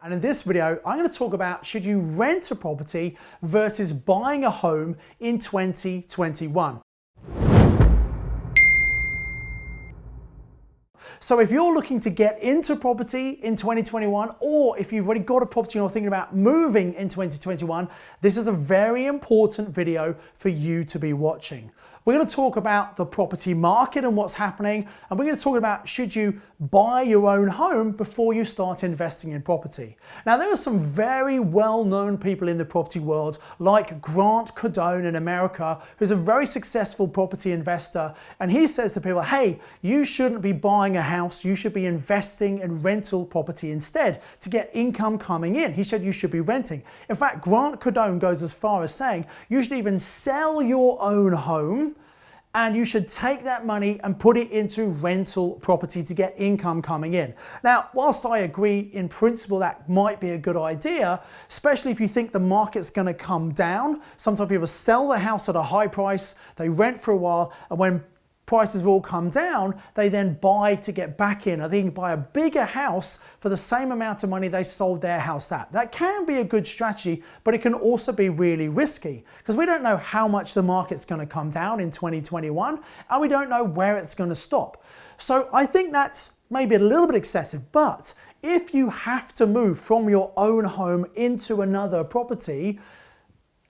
And in this video, I'm going to talk about should you rent a property versus buying a home in 2021. So if you're looking to get into property in 2021, or if you've already got a property and you're thinking about moving in 2021, this is a very important video for you to be watching. We're going to talk about the property market and what's happening, and we're going to talk about should you buy your own home before you start investing in property. Now, there are some very well-known people in the property world, like Grant Cardone in America, who's a very successful property investor, and he says to people, hey, you shouldn't be buying a house, you should be investing in rental property instead to get income coming in. He said you should be renting. In fact, Grant Cardone goes as far as saying you should even sell your own home and you should take that money and put it into rental property to get income coming in. Now, whilst I agree in principle that might be a good idea, especially if you think the market's going to come down, sometimes people sell their house at a high price, they rent for a while, and when prices have all come down, they then buy to get back in. I think buy a bigger house for the same amount of money they sold their house at. That can be a good strategy, but it can also be really risky because we don't know how much the market's going to come down in 2021 and we don't know where it's going to stop. So I think that's maybe a little bit excessive, but if you have to move from your own home into another property,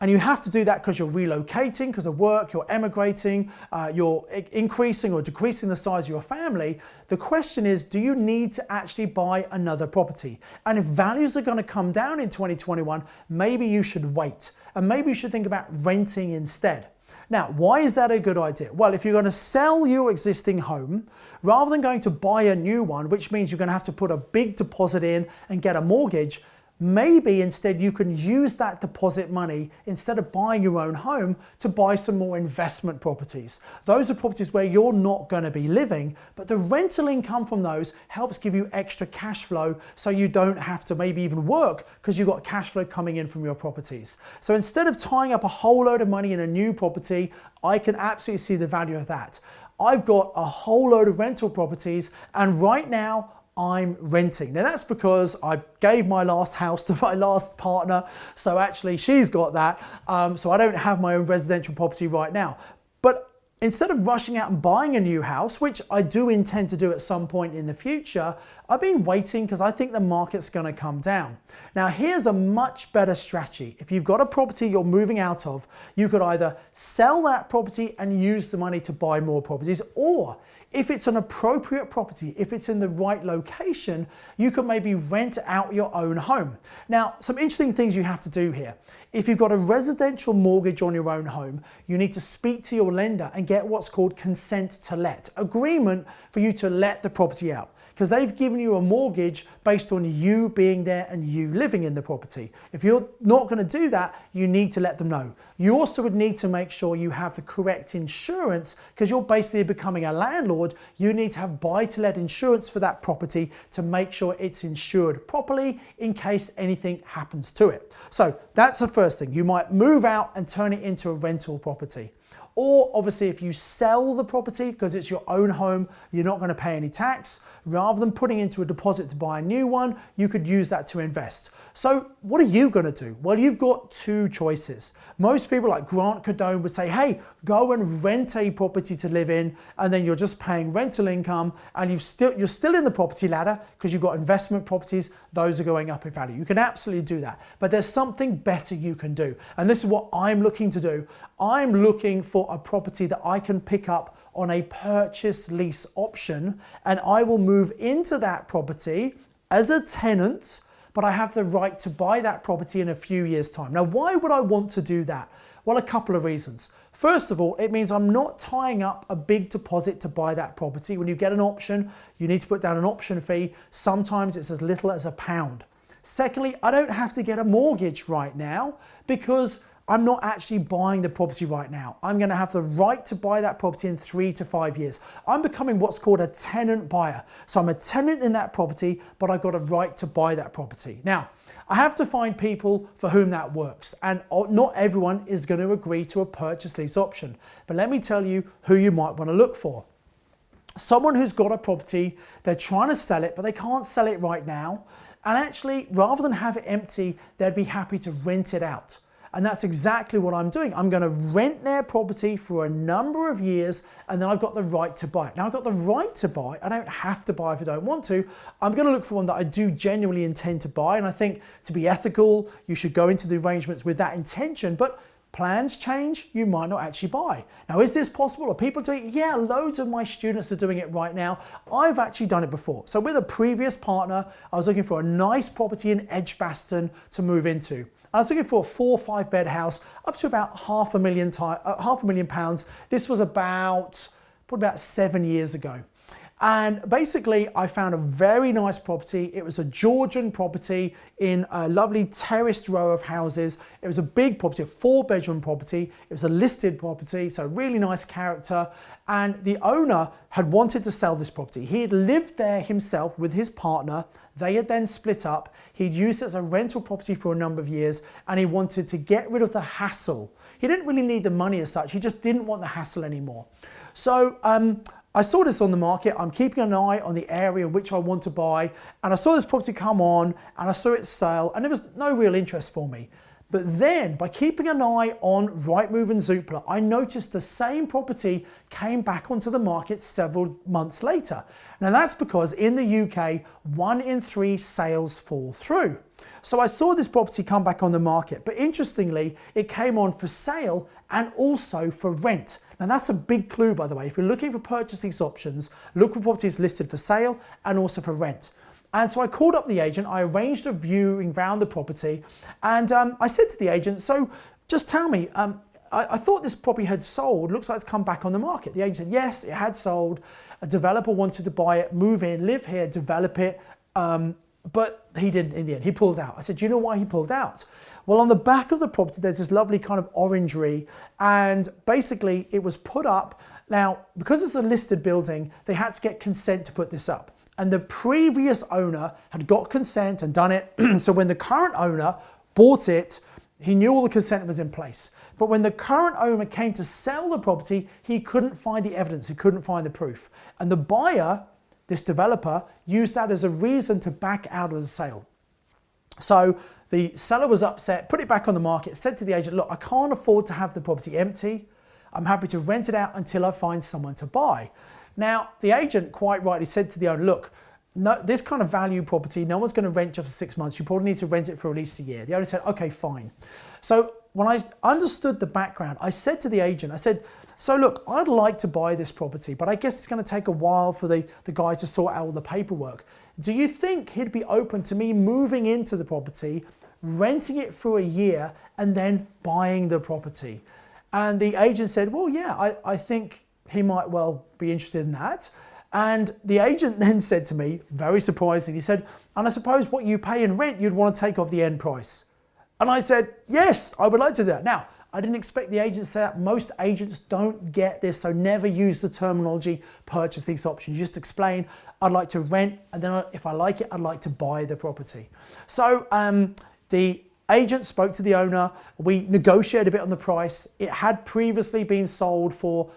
and you have to do that because you're relocating, because of work, you're emigrating, you're increasing or decreasing the size of your family. The question is, do you need to actually buy another property? And if values are going to come down in 2021, maybe you should wait. And maybe you should think about renting instead. Now, why is that a good idea? Well, if you're going to sell your existing home, rather than going to buy a new one, which means you're going to have to put a big deposit in and get a mortgage, maybe instead you can use that deposit money, instead of buying your own home, to buy some more investment properties. Those are properties where you're not going to be living, but the rental income from those helps give you extra cash flow so you don't have to maybe even work because you've got cash flow coming in from your properties. So instead of tying up a whole load of money in a new property, I can absolutely see the value of that. I've got a whole load of rental properties, and right now I'm renting. Now that's because I gave my last house to my last partner, so actually she's got that, so I don't have my own residential property right now. But instead of rushing out and buying a new house, which I do intend to do at some point in the future, I've been waiting because I think the market's going to come down. Now here's a much better strategy. If you've got a property you're moving out of, you could either sell that property and use the money to buy more properties, or if it's an appropriate property, if it's in the right location, you can maybe rent out your own home. Now, some interesting things you have to do here. If you've got a residential mortgage on your own home, you need to speak to your lender and get what's called consent to let, agreement for you to let the property out, because they've given you a mortgage based on you being there and you living in the property. If you're not going to do that, you need to let them know. You also would need to make sure you have the correct insurance, because you're basically becoming a landlord. You need to have buy-to-let insurance for that property to make sure it's insured properly in case anything happens to it. So that's the first thing. You might move out and turn it into a rental property. Or obviously if you sell the property because it's your own home, you're not going to pay any tax. Rather than putting into a deposit to buy a new one, you could use that to invest. So what are you going to do? Well, you've got two choices. Most people like Grant Cardone would say, hey, go and rent a property to live in, and then you're just paying rental income, and you're still in the property ladder because you've got investment properties. Those are going up in value. You can absolutely do that. But there's something better you can do. And this is what I'm looking to do. I'm looking for a property that I can pick up on a purchase lease option, and I will move into that property as a tenant, but I have the right to buy that property in a few years' time. Now, why would I want to do that? Well, a couple of reasons. First of all, it means I'm not tying up a big deposit to buy that property. When you get an option, you need to put down an option fee. Sometimes it's as little as £1. Secondly, I don't have to get a mortgage right now because I'm not actually buying the property right now. I'm going to have the right to buy that property in 3 to 5 years. I'm becoming what's called a tenant buyer. So I'm a tenant in that property, but I've got a right to buy that property. Now, I have to find people for whom that works, and not everyone is going to agree to a purchase lease option. But let me tell you who you might want to look for. Someone who's got a property, they're trying to sell it, but they can't sell it right now. And actually, rather than have it empty, they'd be happy to rent it out. And that's exactly what I'm doing. I'm going to rent their property for a number of years, and then I've got the right to buy it. Now I've got the right to buy. I don't have to buy if I don't want to. I'm going to look for one that I do genuinely intend to buy. And I think to be ethical, you should go into the arrangements with that intention. But plans change, you might not actually buy. Now, is this possible? Are people doing it? Yeah, loads of my students are doing it right now. I've actually done it before. So with a previous partner, I was looking for a nice property in Edgbaston to move into. I was looking for a 4 or 5 bed house up to about £500,000. This was probably about 7 years ago. And basically, I found a very nice property. It was a Georgian property in a lovely terraced row of houses. It was a big property, a 4-bedroom property. It was a listed property, so really nice character. And the owner had wanted to sell this property. He had lived there himself with his partner. They had then split up. He'd used it as a rental property for a number of years, and he wanted to get rid of the hassle. He didn't really need the money as such. He just didn't want the hassle anymore. So I saw this on the market. I'm keeping an eye on the area which I want to buy, and I saw this property come on, and I saw it sell, and there was no real interest for me. But then, by keeping an eye on Rightmove and Zoopla, I noticed the same property came back onto the market several months later. Now that's because in the UK, 1 in 3 sales fall through. So I saw this property come back on the market, but interestingly, it came on for sale and also for rent. Now that's a big clue, by the way. If you're looking for purchase lease options, look for properties listed for sale and also for rent. And so I called up the agent, I arranged a viewing around the property, and I said to the agent, so just tell me, I thought this property had sold, looks like it's come back on the market. The agent said, yes, it had sold. A developer wanted to buy it, move in, live here, develop it, but he didn't in the end, he pulled out. I said, do you know why he pulled out? Well, on the back of the property, there's this lovely kind of orangery, and basically it was put up. Now, because it's a listed building, they had to get consent to put this up. And the previous owner had got consent and done it. So when the current owner bought it, he knew all the consent was in place. But when the current owner came to sell the property, he couldn't find the evidence, he couldn't find the proof. And the buyer, this developer, used that as a reason to back out of the sale. So the seller was upset, put it back on the market, said to the agent, look, I can't afford to have the property empty. I'm happy to rent it out until I find someone to buy. Now, the agent quite rightly said to the owner, look, no, this kind of value property, no one's going to rent you for 6 months. You probably need to rent it for at least a year. The owner said, okay, fine. So when I understood the background, I said to the agent, I said, so look, I'd like to buy this property, but I guess it's going to take a while for the guys to sort out all the paperwork. Do you think he'd be open to me moving into the property, renting it for a year, and then buying the property? And the agent said, well, yeah, I think he might well be interested in that. And the agent then said to me, very surprising, he said, and I suppose what you pay in rent, you'd want to take off the end price. And I said, yes, I would like to do that. Now, I didn't expect the agent to say that. Most agents don't get this, so never use the terminology purchase lease options. Just explain, I'd like to rent, and then if I like it, I'd like to buy the property. So the agent spoke to the owner. We negotiated a bit on the price. It had previously been sold for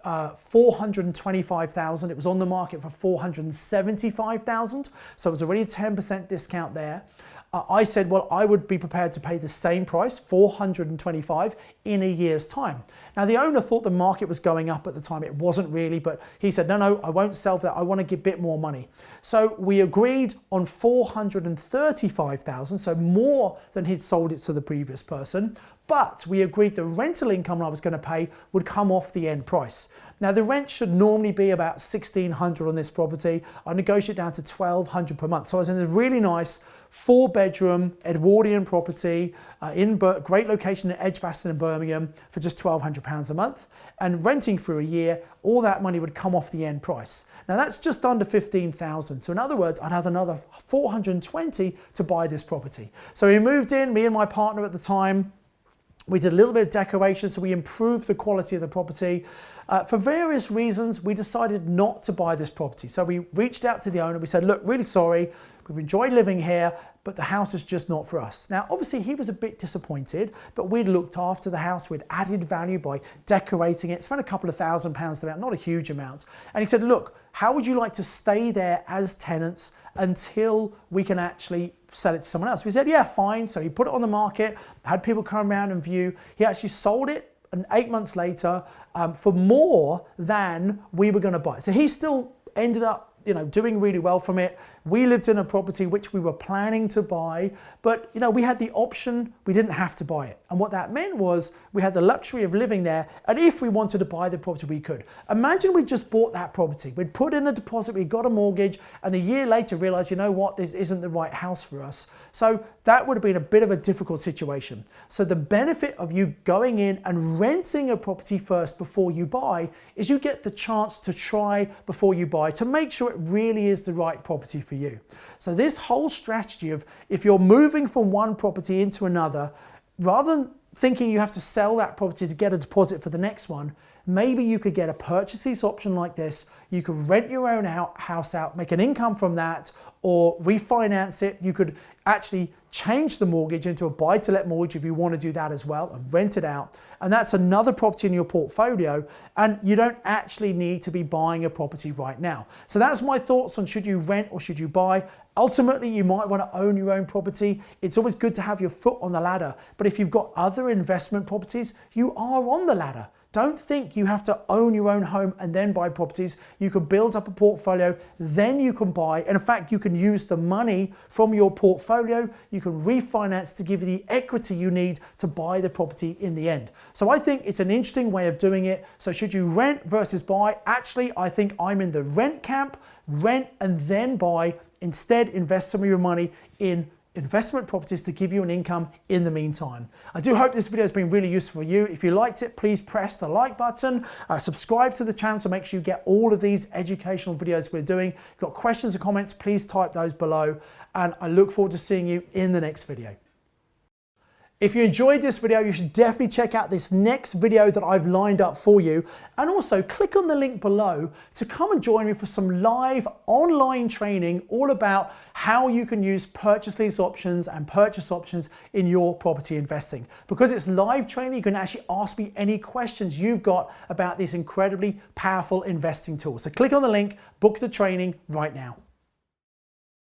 $425,000. It was on the market for $475,000. So it was already a 10% discount there. I said, well, I would be prepared to pay the same price, $425,000, in a year's time. Now, the owner thought the market was going up at the time. It wasn't really, but he said, no, I won't sell for that. I want to give a bit more money. So we agreed on $435,000, so more than he'd sold it to the previous person. But we agreed the rental income I was going to pay would come off the end price. Now, the rent should normally be about $1,600 on this property. I negotiated down to $1,200 per month. So I was in a really nice 4-bedroom Edwardian property in great location in Edgbaston in Birmingham for just £1,200 a month. And renting for a year, all that money would come off the end price. Now, that's just under $15,000. So in other words, I'd have another $420 to buy this property. So we moved in, me and my partner at the time. We did a little bit of decoration, so we improved the quality of the property. For various reasons, we decided not to buy this property. So we reached out to the owner. We said, look, really sorry. we've enjoyed living here, but the house is just not for us. Now, obviously he was a bit disappointed, but we'd looked after the house, we'd added value by decorating it, spent a couple of £1,000 to that, not a huge amount. And he said, look, how would you like to stay there as tenants until we can actually sell it to someone else? We said, yeah, fine. So he put it on the market, had people come around and view. He actually sold it, and 8 months later for more than we were going to buy. So he still ended up doing really well from it. We lived in a property which we were planning to buy, but we had the option, we didn't have to buy it. And what that meant was we had the luxury of living there, and if we wanted to buy the property, we could. Imagine we just bought that property. We'd put in a deposit, we got a mortgage, and a year later realized, you know what, this isn't the right house for us. So that would have been a bit of a difficult situation. So the benefit of you going in and renting a property first before you buy is you get the chance to try before you buy to make sure it really is the right property for you. So this whole strategy of if you're moving from one property into another, rather than thinking you have to sell that property to get a deposit for the next one, maybe you could get a purchase lease option like this. You could rent your own house out, make an income from that, or refinance it. You could actually change the mortgage into a buy-to-let mortgage if you want to do that as well and rent it out. And that's another property in your portfolio, and you don't actually need to be buying a property right now. So that's my thoughts on should you rent or should you buy. Ultimately, you might want to own your own property. It's always good to have your foot on the ladder, but if you've got other investment properties, you are on the ladder. Don't think you have to own your own home and then buy properties. You can build up a portfolio, then you can buy. And in fact, you can use the money from your portfolio. You can refinance to give you the equity you need to buy the property in the end. So I think it's an interesting way of doing it. So should you rent versus buy? Actually, I think I'm in the rent camp. Rent and then buy. Instead, invest some of your money in investment properties to give you an income in the meantime. I do hope this video has been really useful for you. If you liked it, please press the like button, subscribe to the channel to make sure you get all of these educational videos we're doing. If you've got questions or comments, please type those below, and I look forward to seeing you in the next video. If you enjoyed this video, you should definitely check out this next video that I've lined up for you. And also click on the link below to come and join me for some live online training all about how you can use purchase lease options and purchase options in your property investing. Because it's live training, you can actually ask me any questions you've got about these incredibly powerful investing tools. So click on the link, book the training right now.